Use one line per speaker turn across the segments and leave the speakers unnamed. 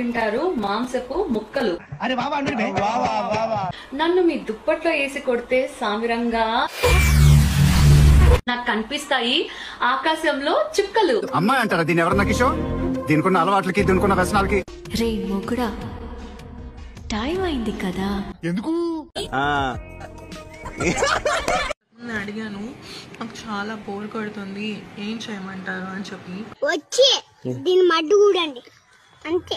తింటారు మాంసపు ముక్కలు. నన్ను మీ దుప్పట్లో వేసి కొడితే సామిరంగా నాకు కనిపిస్తాయి ఆకాశంలో చుక్కలు.
అమ్మాయి అంటారా దీని ఎవరన్నా కిషోర్? దీనికున్న అలవాట్లకి దీనికున్న వ్యసనాలకి.
రే మొగుడా, టైం అయింది కదా.
ఎందుకు
అడిగాను, నాకు చాలా బోర్ కొడుతుంది, ఏం చేయమంటారు అని చెప్పి.
వచ్చి దీని మడ్డు కూడండి అంతే.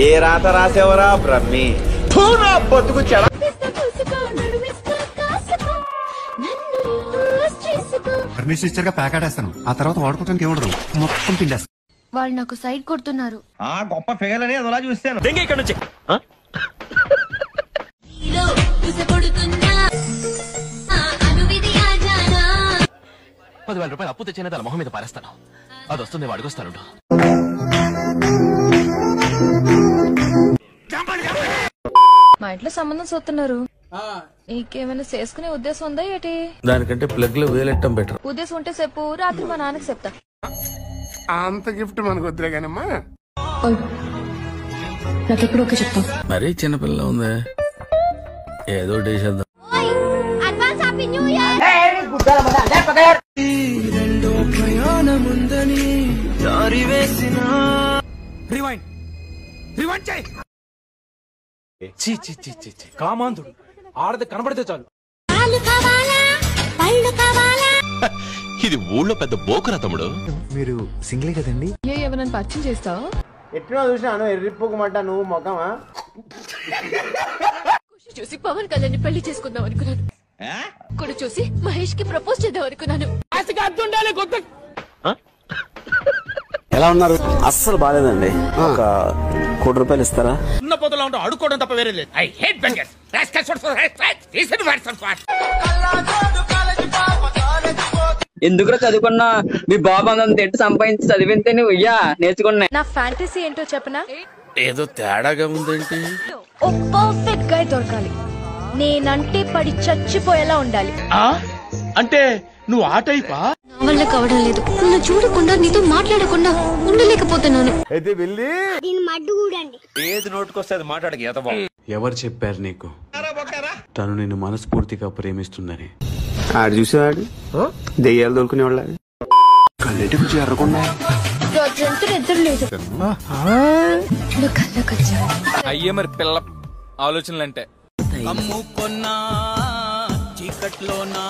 ఏ రాత రాసేవరా బ్రహ్మి బతుకు చెడ.
పర్మిషన్ ఇచ్చారుగా ప్యాకెటేస్తాను, ఆ తర్వాత వాడుకోవడానికి ఏముండదు, మొత్తం పిండేస్తాను.
వాళ్ళు నాకు సైడ్ కొడుతున్నారు.
గొప్ప ఫిగర్ అని అదోలా చూస్తాను. ఇక్కడ నుంచి
10,000 రూపాయలు అప్పు తెచ్చినా తన మొహం మీద పారేస్తాను. అది వస్తుంది అడుగుస్తాను.
మా ఇంట్లో సంబంధం చూస్తున్నారు. నీకేమైనా చేసుకునే ఉద్దేశం ఉందా ఏటి?
దానికంటే ప్లగ్ లో వేలెట్టం బెటర్.
ఉద్దేశం ఉంటే చెప్పు, రాత్రి మా నాన్నకి చెప్తా.
అంత గిఫ్ట్ మనకు వద్దులే కానమ్మా.
నాకెప్పుడు ఓకే చెప్తా.
మరీ చిన్నపిల్ల ఉంది, ఏదో చేద్దాం.
కామాంధుడు ఆడది కనబడితే చాలు.
ఇది ఊళ్ళో పెద్ద బోకురా తమ్ముడు.
మీరు సింగిలే కదండి?
ఎవరైనా పరిచయం చేస్తావు?
ఎట్లా చూసినాను ఎర్రిప్పుకోమంటా నువ్వు మొఖమా
చూసి పవన్ కళ్యాణ్ పెళ్లి చేసుకుందాం అనుకున్నాను. కూడా చూసి మహేష్ కి ప్రపోజ్ చేద్దాం అనుకున్నాను.
ఎలా ఉన్నారు? అస్సలు బాలేదండి. ఒక ₹1,00,00,000 ఇస్తారా?
ఉన్న పొదలో ఉంటూ అడుక్కోవడం తప్ప వేరే లేదు. I hate bangers.
ఎందుకు చదువుకున్నా? మీ బాబు అంత ఎట్టు సంపాదించి చదివితే నువ్వు నేర్చుకున్నా.
నా ఫ్యాంటసీ ఏంటో చెప్పనా?
ఏదో తేడాగా ఉందేంటి?
ఓ పర్ఫెక్ట్ గా దొరకాలి, నేనంటే పడి చచ్చిపోయేలా ఉండాలి.
అంటే నువ్వు ఆ టైపా?
నా వల్ల కావడం లేదు, నువ్వు చూడకుండా నీతో మాట్లాడకుండా ఉండలేకపోతున్నాను.
అయితే వెళ్ళి
దీని మడ్డు కూడండి.
ఏది నోటుకొస్తే అది మాట్లాడక ఏత బాబు.
ఎవరు చెప్పారు నీకు తను నిన్ను మనస్ఫూర్తిగా ప్రేమిస్తుందని?
ఆడు చూసేవాడు దెయ్యాలు దొరుకునేవాళ్ళ కళ్ళెటి కొంచెం ఎర్రకుండా
నిద్ర లేదు.
అయ్యే మరి పిల్ల ఆలోచనలంటే
అమ్ముకున్నా చీకట్లోనా